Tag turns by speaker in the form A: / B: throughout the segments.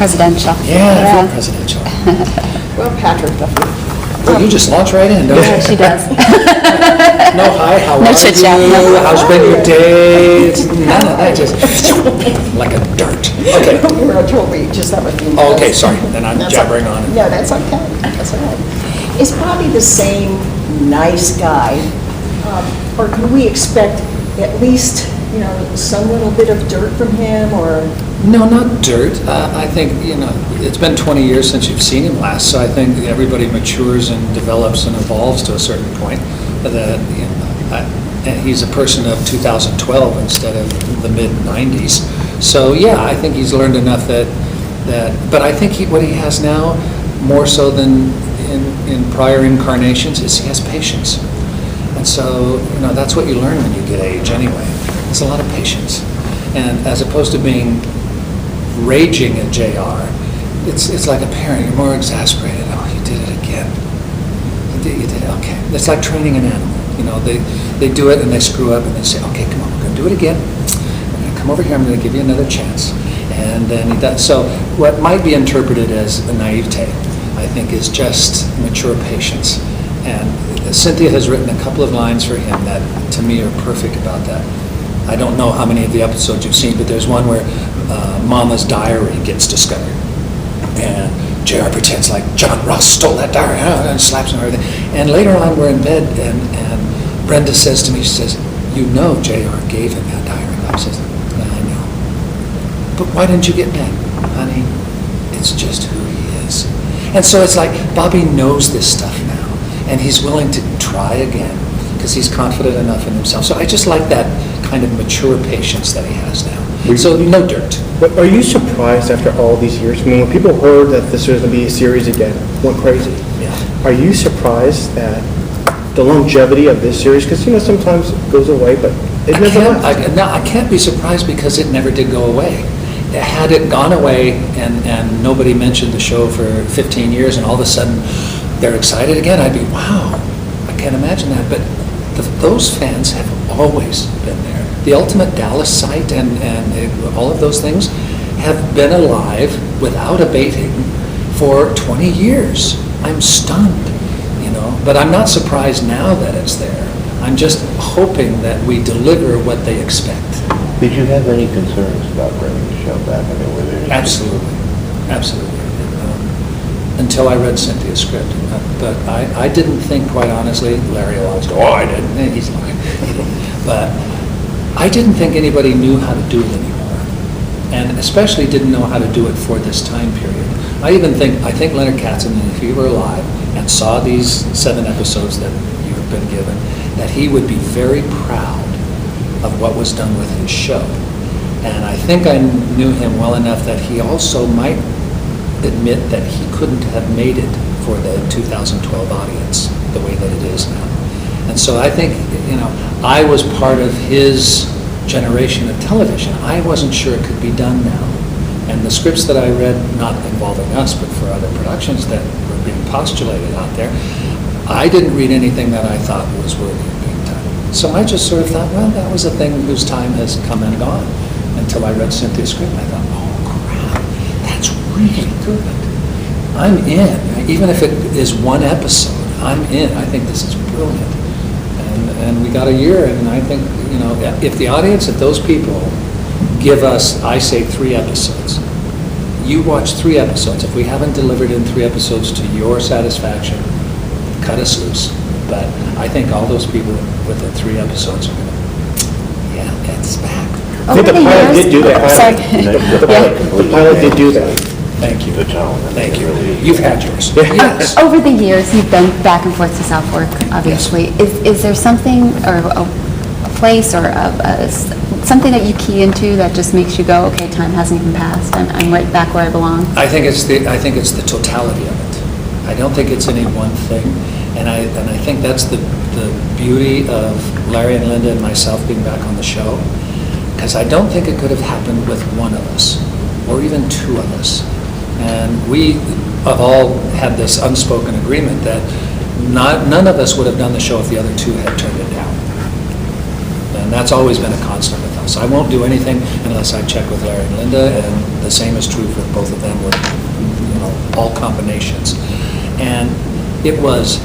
A: presidential.
B: Yeah, very presidential.
C: Well, Patrick Duffy.
B: Well, you just launch right in, don't you?
A: Yeah, she does.
B: No, hi, how
A: No
B: are
A: chit chat,
B: you?
A: no.
B: How's been your day? It's none of that, just like a dart. Okay.
C: We were told we just have a few
B: Oh,
C: minutes.
B: okay, sorry, then I'm
C: That's
B: jabbering
C: okay.
B: on it.
C: No, that's okay. That's all right. Is Bobby the same nice guy? Or can we expect at least, some little bit of dirt from him, or?
B: No, not dirt. I think, it's been 20 years since you've seen him last, so I think everybody matures and develops and evolves to a certain point. That, and he's a person of 2012 instead of the mid-90s. So, yeah, I think he's learned enough that but I think what he has now, more so than in prior incarnations, is he has patience. And so, that's what you learn when you get age anyway. It's a lot of patience. And as opposed to being raging at JR, it's like a parent. You're more exasperated. Oh, you did it again. You did it. Okay. It's like training an animal. They do it and they screw up and they say, okay, come on, we're going to do it again. I'm going to come over here. I'm going to give you another chance. And then he does. So what might be interpreted as a naivete, I think, is just mature patience. And Cynthia has written a couple of lines for him that, to me, are perfect about that. I don't know how many of the episodes you've seen, but there's one where Mama's diary gets discovered. And JR pretends like John Ross stole that diary and slaps him and everything. And later on, we're in bed, and Brenda says to me, she says, JR gave him that diary. Bob says, yeah, I know. But why didn't you get mad? Honey, it's just who he is. And so it's like Bobby knows this stuff now, and he's willing to try again because he's confident enough in himself. So I just like that kind of mature patience that he has now. So no dirt.
D: But are you surprised after all these years? I mean, when people heard that this was going to be a series again, went crazy.
B: Yeah.
D: Are you surprised that the longevity of this series, because sometimes it goes away, but it never left.
B: I can't be surprised because it never did go away. Had it gone away and nobody mentioned the show for 15 years and all of a sudden they're excited again, I'd be, wow, I can't imagine that. But those fans have always been there. The Ultimate Dallas site and all of those things have been alive without abating for 20 years. I'm stunned, but I'm not surprised now that it's there. I'm just hoping that we deliver what they expect.
E: Did you have any concerns about bringing the show back? I mean, were there any?
B: Absolutely. Until I read Cynthia's script. But I didn't think, quite honestly, Larry will always go, oh, I didn't. He's lying. But I didn't think anybody knew how to do it anymore. And especially didn't know how to do it for this time period. I think Leonard Katzman, if he were alive and saw these 7 episodes that you've been given, that he would be very proud of what was done with his show. And I think I knew him well enough that he also might admit that he couldn't have made it for the 2012 audience the way that it is now. And so I think, I was part of his generation of television. I wasn't sure it could be done now. And the scripts that I read, not involving us, but for other productions that were being postulated out there, I didn't read anything that I thought was worthy of being done. So I just sort of thought, well, that was a thing whose time has come and gone. Until I read Cynthia's script, and I thought, oh, crap, that's really good. I'm in. Even if it is 1 episode, I'm in. I think this is brilliant. And we got a year, and I think, if the audience, if those people give us, I say, 3 episodes, you watch 3 episodes. If we haven't delivered in 3 episodes to your satisfaction, cut us loose. But I think all those people within 3 episodes are going to, yeah, it's back.
D: I think the pilot did do that.
A: Sorry.
D: The pilot did do that.
B: Thank you.
E: Good job.
B: Thank you. You've had yours.
A: Yes. Over the years, you've been back and forth to South Fork, obviously. Is there something, or a place, or something that you key into that just makes you go, okay, time hasn't even passed, I'm right back where I belong?
B: I think it's the totality of it. I don't think it's any one thing, and I think that's the beauty of Larry and Linda and myself being back on the show, because I don't think it could have happened with one of us, or even 2 of us. And we have all had this unspoken agreement that none of us would have done the show if the other 2 had turned it down. And that's always been a constant with us. I won't do anything unless I check with Larry and Linda, and the same is true for both of them with, all combinations. And it was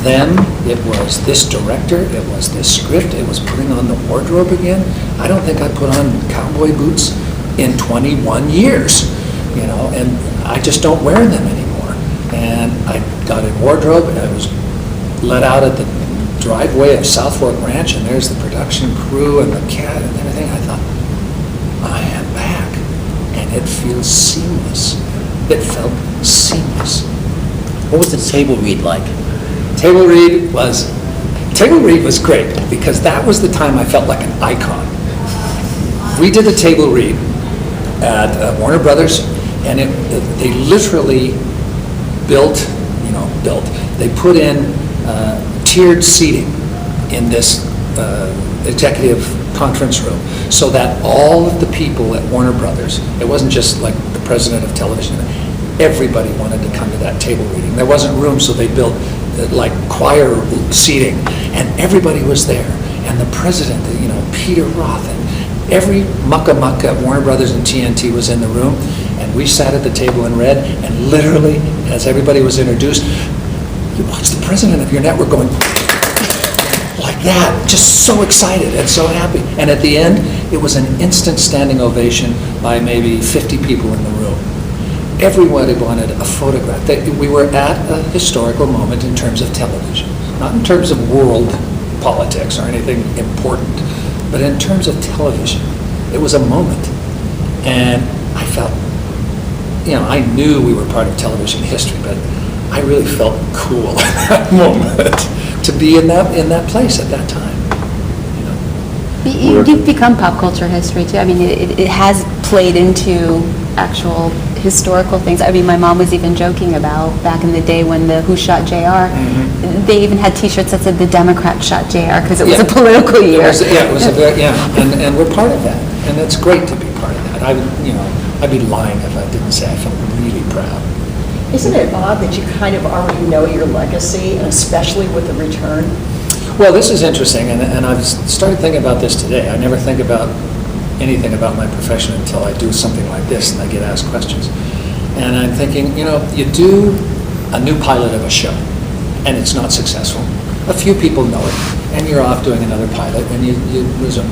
B: them, it was this director, it was this script, it was putting on the wardrobe again. I don't think I put on cowboy boots in 21 years, and I just don't wear them anymore. And I got in wardrobe, and I was let out at the driveway of South Fork Ranch, and there's the production crew and the cat and everything. I thought, I am back, and it feels seamless. It felt seamless.
F: What was the table read like?
B: Table read was great, because that was the time I felt like an icon. We did the table read at Warner Brothers, and they literally they put in tiered seating in this executive conference room, so that all of the people at Warner Brothers, it wasn't just like the president of television, everybody wanted to come to that table reading. There wasn't room, so they built like choir seating, and everybody was there. And the president, Peter Roth, and every mucka at Warner Brothers and TNT was in the room, and we sat at the table and read, and literally, as everybody was introduced, you watch the president of your network going like that, just so excited and so happy. And at the end, it was an instant standing ovation by maybe 50 people in the room. Everybody wanted a photograph. We were at a historical moment in terms of television, not in terms of world politics or anything important, but in terms of television. It was a moment. And I felt, I knew we were part of television history, but I really felt cool in that moment to be in that place at that time.
A: You've become pop culture history too. I mean, it has played into actual historical things. I mean, my mom was even joking about back in the day when the Who Shot JR, they even had T-shirts that said the Democrat shot JR because it was a political year.
B: And we're part of that, and it's great to be part of that. I'd be lying if I didn't say I felt really proud.
C: Isn't it odd that you kind of already know your legacy, and especially with the return?
B: Well, this is interesting, and I've started thinking about this today. I never think about anything about my profession until I do something like this and I get asked questions. And I'm thinking, you do a new pilot of a show, and it's not successful. A few people know it, and you're off doing another pilot, and you resume.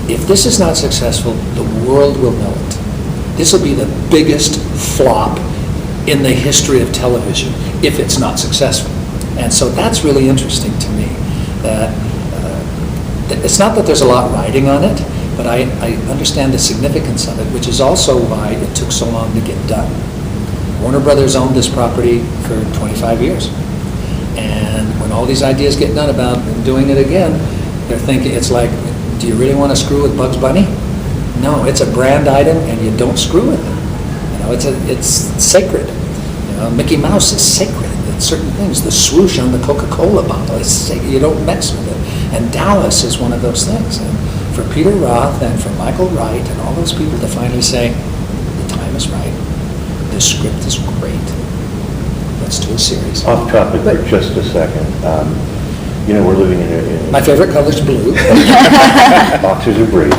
B: If this is not successful, the world will know it. This will be the biggest flop in the history of television if it's not successful. And so that's really interesting to me. That it's not that there's a lot riding on it, but I understand the significance of it, which is also why it took so long to get done. Warner Brothers owned this property for 25 years. And when all these ideas get done about doing it again, they're thinking, it's like, do you really want to screw with Bugs Bunny? No, it's a brand item, and you don't screw with it. It's sacred. Mickey Mouse is sacred. Certain things, the swoosh on the Coca-Cola bottle, you don't mess with it. And Dallas is one of those things. And for Peter Roth and for Michael Wright and all those people to finally say, the time is right, the script is great, let's do a series.
E: Off topic for just a second. We're living in
B: My favorite color is blue.
E: Boxers are brave.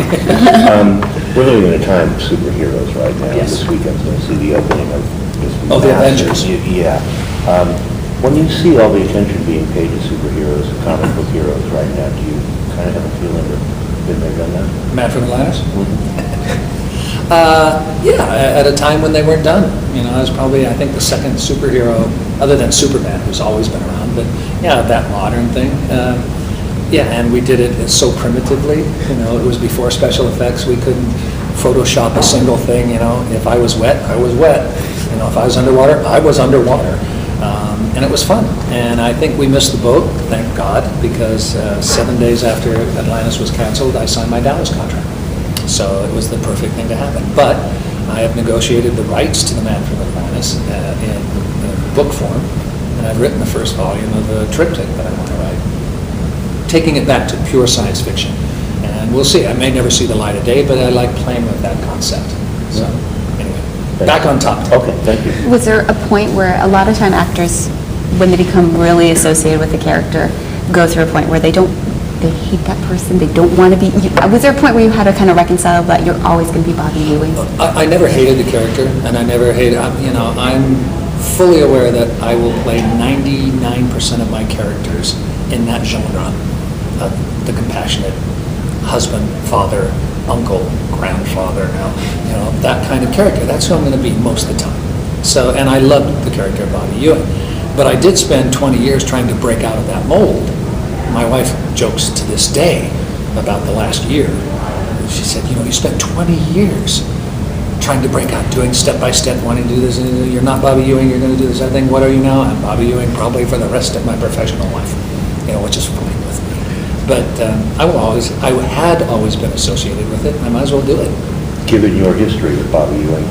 E: We're living in a time of superheroes right now.
B: Yes.
E: This weekend's going to see the opening of this
B: The Avengers.
E: Yeah. When you see all the attention being paid to superheroes, comic book heroes right now, do you kind of have a feeling that been there, done that?
B: Man from Atlantis? At a time when they weren't done. I was probably, I think, the second superhero, other than Superman, who's always been around, but that modern thing. And we did it so primitively. It was before special effects. We couldn't Photoshop a single thing. If I was wet, I was wet. If I was underwater, I was underwater. And it was fun. And I think we missed the boat, thank God, because 7 days after Atlantis was canceled, I signed my Dallas contract. So it was the perfect thing to happen. But I have negotiated the rights to The Man from Atlantis in book form, and I've written the first volume of a triptych that I want to write, taking it back to pure science fiction. And we'll see. I may never see the light of day, but I like playing with that concept. So anyway, back on topic.
E: Okay, thank you.
A: Was there a point where a lot of time actors, when they become really associated with the character, go through a point where they don't they hate that person, they don't want to be, was there a point where you had to kind of reconcile that you're always going to be Bobby Ewing?
B: I never hated the character, and I never hated, I'm fully aware that I will play 99% of my characters in that genre. The compassionate husband, father, uncle, grandfather now, that kind of character. That's who I'm going to be most of the time. So, and I loved the character of Bobby Ewing. But I did spend 20 years trying to break out of that mold. My wife jokes to this day about the last year. She said, you spent 20 years trying to break out, doing step-by-step, wanting to do this. You're not Bobby Ewing, you're going to do this other thing. What are you now? I'm Bobby Ewing probably for the rest of my professional life, which is fine with me. But I had always been associated with it. I might as well do it.
E: Given your history with Bobby Ewing,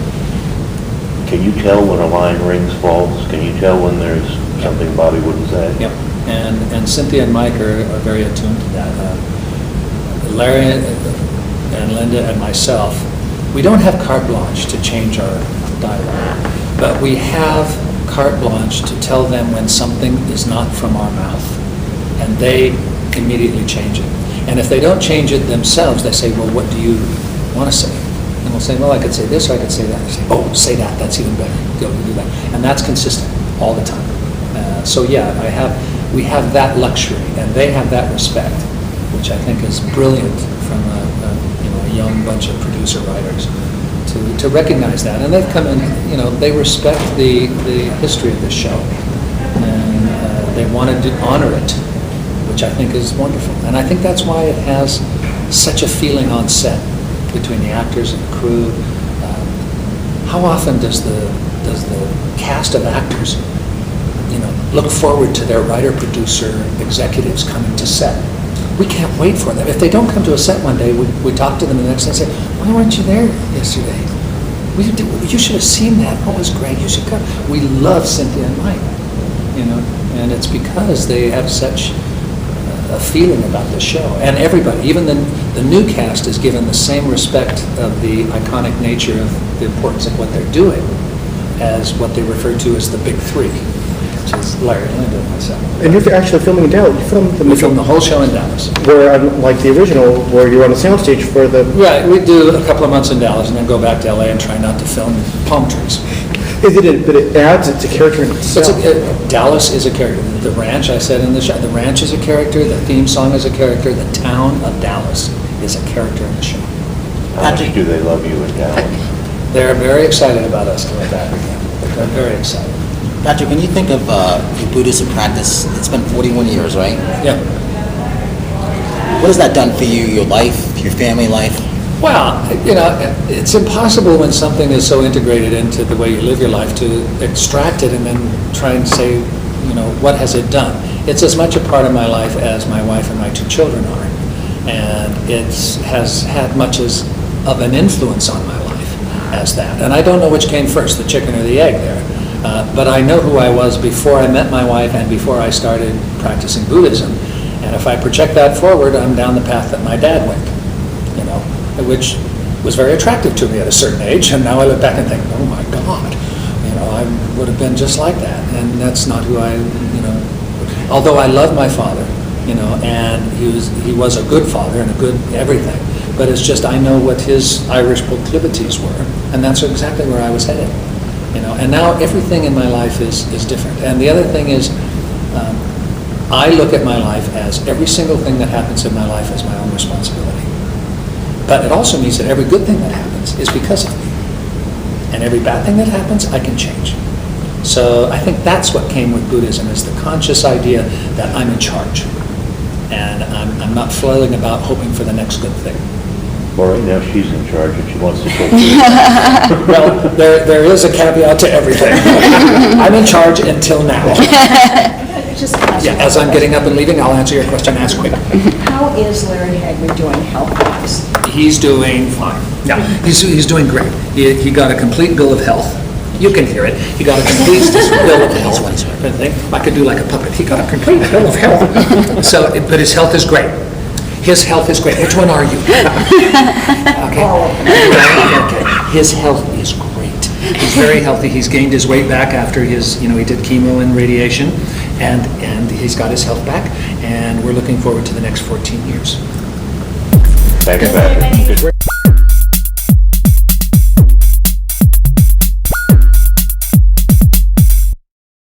E: can you tell when a line rings false? Can you tell when there's something Bobby wouldn't say?
B: Yep. And Cynthia and Mike are very attuned to that. Larry and Linda and myself, we don't have carte blanche to change our dialogue, but we have carte blanche to tell them when something is not from our mouth, and they immediately change it. And if they don't change it themselves, they say, well, what do you want to say? And we'll say, well, I could say this or I could say that. They say, oh, say that, that's even better. Go do that. And that's consistent all the time. So yeah, we have that luxury, and they have that respect, which I think is brilliant from a young bunch of producer writers to recognize that. And they've come in, they respect the history of this show, and they wanted to honor it, which I think is wonderful. And I think that's why it has such a feeling on set between the actors and the crew. How often does the cast of actors, look forward to their writer, producer, executives coming to set? We can't wait for them. If they don't come to a set one day, we talk to them the next day and say, why weren't you there yesterday? You should have seen that. Oh, it was great. You should come. We love Cynthia and Mike, and it's because they have such a feeling about the show. And everybody, even the new cast, is given the same respect of the iconic nature of the importance of what they're doing as what they refer to as the big three, which is Larry, Linda, and myself.
D: And you're actually filming in Dallas.
B: We filmed the whole show in Dallas.
D: Where, unlike the original, where you're on the soundstage for the...
B: Right, we do a couple of months in Dallas and then go back to LA and try not to film palm trees.
D: But it adds it to character in itself.
B: Dallas is a character. The ranch, I said in the show, the ranch is a character, the theme song is a character, the town of Dallas is a character in the show.
E: How much do they love you in Dallas?
B: They're very excited about us coming back again. They're very excited.
F: Patrick, when you think of your Buddhism practice, it's been 41 years, right?
B: Yeah.
F: What has that done for you, your life, your family life?
B: Well, it's impossible when something is so integrated into the way you live your life to extract it and then try and say, what has it done? It's as much a part of my life as my wife and my two children are. And it has had much as of an influence on my life as that. And I don't know which came first, the chicken or the egg there. But I know who I was before I met my wife and before I started practicing Buddhism. And if I project that forward, I'm down the path that my dad went, which was very attractive to me at a certain age. And now I look back and think, oh my God, I would have been just like that. And that's not who although I love my father, and he was a good father and a good everything. But it's just I know what his Irish proclivities were, and that's exactly where I was headed. And now everything in my life is different. And the other thing is, I look at my life as every single thing that happens in my life is my own responsibility. But it also means that every good thing that happens is because of me. And every bad thing that happens, I can change. So I think that's what came with Buddhism, is the conscious idea that I'm in charge. And I'm not flailing about hoping for the next good thing.
E: Well, right now she's in charge and she wants to take
B: Well, there is a caveat to everything. I'm in charge until now.
C: Just ask
B: Yeah, as I'm getting up and leaving, I'll answer your question as quick.
C: How is Larry Hagman doing health-wise?
B: He's doing fine. Yeah, he's doing great. He got a complete bill of health. You can hear it. He got a complete bill of health. I think I could do like a puppet. He got a complete bill of health. But his health is great. His health is great. Which one are you? Okay. Okay. His health is great. He's very healthy. He's gained his weight back after he did chemo and radiation, and he's got his health back, and we're looking forward to the next 14 years.
E: Thanks, Patrick. Good.